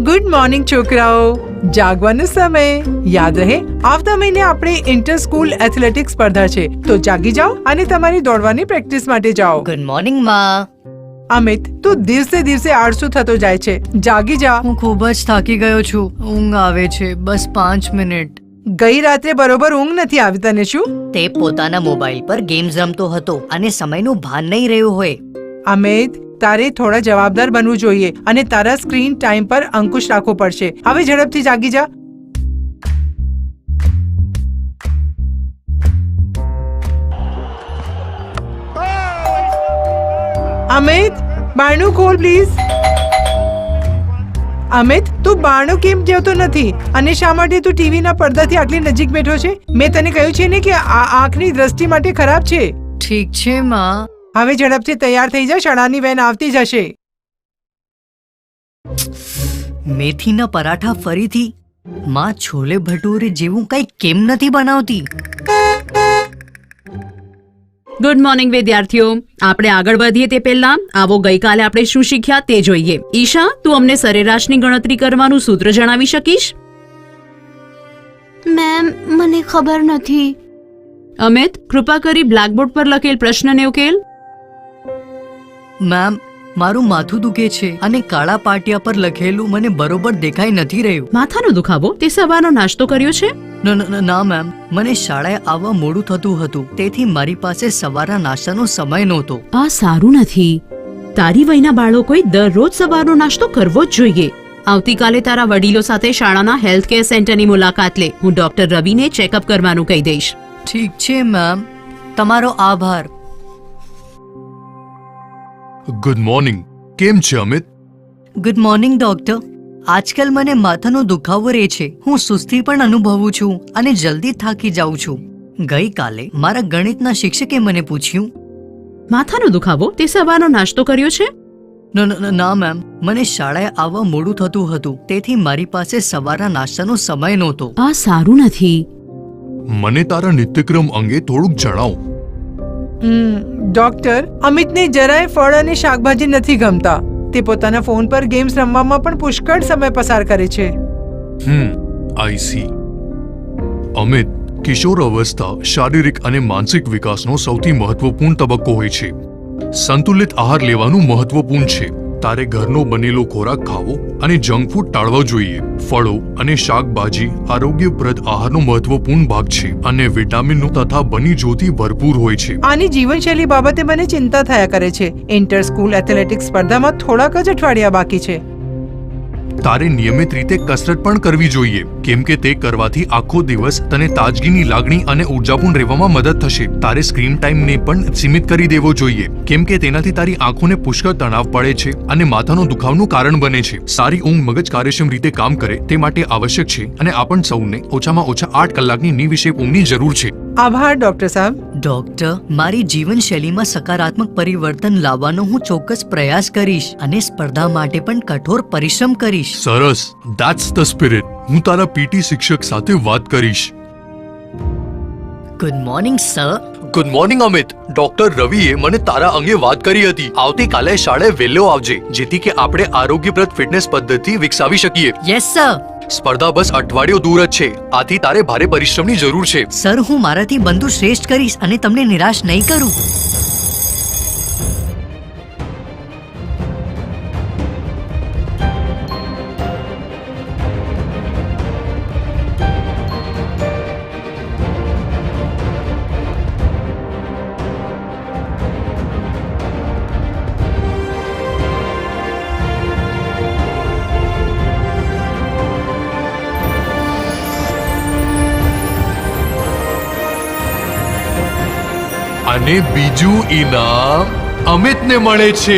Good morning છોકરાઓ. જાગવાનો સમય. યાદ રહે, આવતા મહિને આપણે ઇન્ટર સ્કૂલ એથ્લેટિક્સ સ્પર્ધા છે, તો જાગી જાઓ અને તમારી દોડવાની પ્રેક્ટિસ માટે જાઓ. ગુડ મોર્નિંગ માં. અમિત, તું દિવસે દિવસે આળસુ થતો જાય છે. જાગી જા. હું ખૂબ જ થાકી ગયો છું. ઊંઘ આવે છે, બસ 5 મિનિટ. ગઈ રાત્રે બરોબર ઊંઘ નથી આવી તને, શું? તે પોતાના મોબાઈલ પર ગેમ્સ રમતો હતો અને સમયનું ભાન નહીં રહ્યું હોય. અમિત, તારે થોડા જવાબદાર બનવું જોઈએ અને તારા સ્ક્રીન ટાઈમ પર અંકુશ રાખવો પડશે. હવે ઝડપથી જાગી જા. અમિત, બારણું ખોલ પ્લીઝ. અમિત, તું બારણું કેમ જોતો નથી અને શા માટે તું ટીવીના પડદાથી આટલી નજીક બેઠો છે? મેં તને કહ્યું છે ને કે આ આંખની દ્રષ્ટિ માટે ખરાબ છે. ઠીક છે માં. હવે ઝડપથી તૈયાર થઈ જા, શાળાની વેન આવતી જશે. મેથીના પરાઠા ફરીથી? માં છોલે ભટુરે જેવું કંઈ કેમ નથી બનાવતી? ગુડ મોર્નિંગ વિદ્યાર્થીઓ. આપણે આગળ વધીએ તે પહેલા આવો ગઈકાલે આપણે શું શીખ્યા તે જોઈએ. ઈશા, તું અમને સરેરાશની ગણતરી કરવાનું સૂત્ર જણાવી શકીશ? મેમ, મને ખબર નથી. અમિત, કૃપા કરી બ્લેકબોર્ડ પર લખેલ પ્રશ્નને ઉકેલ. મેમ, મારું માથું દુખે છે અને કાળા પાટિયા પર લખેલું મને બરોબર દેખાઈ નથી રહ્યું. માથાનો દુખાવો? તે સવારનો નાસ્તો કર્યો છે? ના મેમ, મને શાળાએ આવવા મોડું થતું હતું, તેથી મારી પાસે સવારના નાસ્તાનો સમય નહોતો. આ સારું નથી. તારી વયના બાળકોએ દરરોજ સવારનો નાસ્તો કરવો જ જોઈએ. આવતીકાલે તારા વડીલો સાથે શાળાના હેલ્થ કેર સેન્ટરની મુલાકાત લે. હું ડોક્ટર રવિને ચેકઅપ કરવાનું કહી દઈશ. ઠીક છે મેમ, તમારો આભાર. Good morning. કેમ છે અમિત? Good morning doctor. આજકાલ મને માથાનો દુખાવો રહે છે. હું સુસ્તી પણ અનુભવું છું અને જલ્દી થાકી જાઉં છું. ગઈકાલે મારા ગણિતના શિક્ષકે મને પૂછ્યું. માથાનો દુખાવો? તે સવારનો નાસ્તો કર્યો છે? ના મેમ, મને શાળાએ આવવા મોડું થતું હતું, તેથી મારી પાસે સવારના નાસ્તાનો સમય નહોતો. આ સારું નથી. મને તારા નિત્યક્રમ અંગે થોડુંક જણાવ. ડોક્ટર, અમિતને જરાય ફળ અને શાકભાજી નથી ગમતા. તે પોતાના ફોન પર ગેમ્સ રમવામાં પણ પુષ્કળ સમય પસાર કરે છે. I C. અમિત, કિશોર અવસ્થા શારીરિક અને માનસિક વિકાસનો સૌથી મહત્વપૂર્ણ તબક્કો હોય છે. સંતુલિત આહાર લેવાનું મહત્વપૂર્ણ છે. તારે ઘરનો બનેલો ખોરાક ખાવો અને જંક ફૂડ ટાળવો જોઈએ. ફળો અને શાકભાજી આરોગ્યપ્રદ આહારનો મહત્વપૂર્ણ ભાગ છે અને વિટામિનનો તથા ખનિજોથી ભરપૂર હોય છે. આની જીવનશૈલી બાબતે મને ચિંતા થયા કરે છે. ઇન્ટર સ્કૂલ એથ્લેટિક્સ સ્પર્ધામાં થોડાક જ અઠવાડિયા બાકી છે. તારે નિયમિત રીતે કસરત પણ કરવી જોઈએ, કેમ કે તે કરવાથી આખો દિવસ તને તાજગીની લાગણી અને ઉર્જાપૂર્ણ રહેવામાં મદદ થશે. તારે સ્ક્રીન ટાઈમને પણ સીમિત કરી દેવો જોઈએ, કેમ કે તેનાથી તારી આંખોને પુષ્કળ તણાવ પડે છે અને માથાનો દુખાવાનું કારણ બને છે. સારી ઊંઘ મગજ કાર્યક્ષમ રીતે કામ કરે તે માટે આવશ્યક છે અને આપણ સૌને ઓછામાં ઓછા 8 કલાકની નિવિષેક ઊંઘની જરૂર છે. આભાર ડોક્ટર સાહેબ. ડોક્ટર, મારી જીવનશૈલીમાં સકારાત્મક પરિવર્તન લાવવાનો હું ચોક્કસ પ્રયાસ કરીશ અને સ્પર્ધા માટે પણ કઠોર પરિશ્રમ કરીશ. સરસ, ધેટ્સ ધ સ્પિરિટ. હું તારા પીટી શિક્ષક સાથે વાત કરીશ. Good morning sir. Good morning Amit. Doctor રવિએ મને તારા અંગે વાત કરી હતી. આવતીકાલે શાળાએ વહેલો આવજે, જેથી કે આપણે આરોગ્યપ્રદ ફિટનેસ પદ્ધતિ વિકસાવી શકીએ. Yes sir. સ્પર્ધા બસ અઠવાડિયું દૂર જ છે, આથી તારે ભારે પરિશ્રમની જરૂર છે. સર, હું મારાથી બનતું શ્રેષ્ઠ કરીશ અને તમને નિરાશ નહીં કરું. અને બીજું ઇનામ અમિતને મળે છે.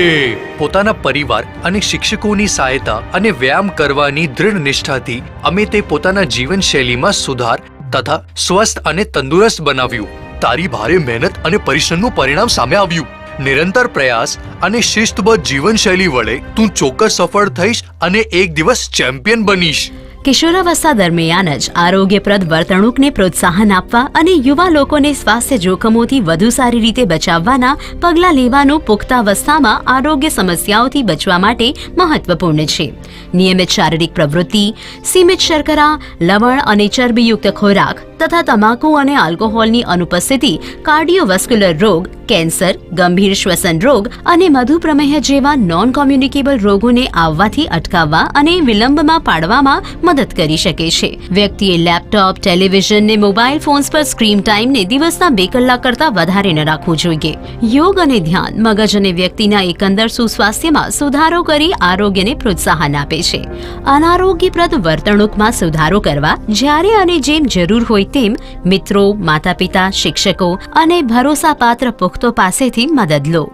પોતાના પરિવાર અને શિક્ષકોની સહાયતા અને વ્યાયામ કરવાની દૃઢ નિષ્ઠાથી અમિતે પોતાના જીવનશૈલીમાં સુધાર તથા સ્વસ્થ અને તંદુરસ્ત બનાવ્યું. તારી ભારે મહેનત અને પરિશ્રમનું પરિણામ સામે આવ્યું. નિરંતર પ્રયાસ અને શિસ્તબદ્ધ જીવનશૈલી વડે તું ચોક્કસ સફળ થઈશ અને એક દિવસ ચેમ્પિયન બનીશ. કિશોરાવસ્થા દરમિયાન જ આરોગ્યપ્રદ વર્તણૂકને પ્રોત્સાહન આપવા અને યુવા લોકોને સ્વાસ્થ્ય જોખમોથી વધુ સારી રીતે બચાવવાના પગલાં લેવાનું પુખ્તાવસ્થામાં આરોગ્ય સમસ્યાઓથી બચવા માટે મહત્વપૂર્ણ છે. નિયમિત શારીરિક પ્રવૃત્તિ, સીમિત શર્કરા, લવણ અને ચરબીયુક્ત ખોરાક તથા તમાકુ અને આલ્કોહોલની અનુપસ્થિતિ કાર્ડિયોવાસ્ક્યુલર રોગ, કેન્સર, ગંભીર શ્વસન રોગ અને મધુપ્રમેહ જેવા નોન કોમ્યુનિકેબલ રોગોને આવવાથી અટકાવવા અને વિલંબમાં પાડવામાં મદદ કરી શકે છે. વ્યક્તિએ લેપટોપ, ટેલિવિઝન ને મોબાઈલ ફોન્સ પર સ્ક્રીન ટાઈમને દિવસના 2 કલાક કરતાં વધારે ન રાખવું જોઈએ. યોગ અને ધ્યાન મગજ અને વ્યક્તિના એકંદર સુસ્વાસ્થ્યમાં સુધારો કરી આરોગ્યને પ્રોત્સાહન આપે છે. અનારોગ્યપ્રદ વર્તણૂકમાં સુધારો કરવા જ્યારે અને જેમ જરૂર હોય તેમ મિત્રો, માતા-પિતા, શિક્ષકો અને ભરોસાપાત્ર પુખ્તો પાસેથી મદદ લો.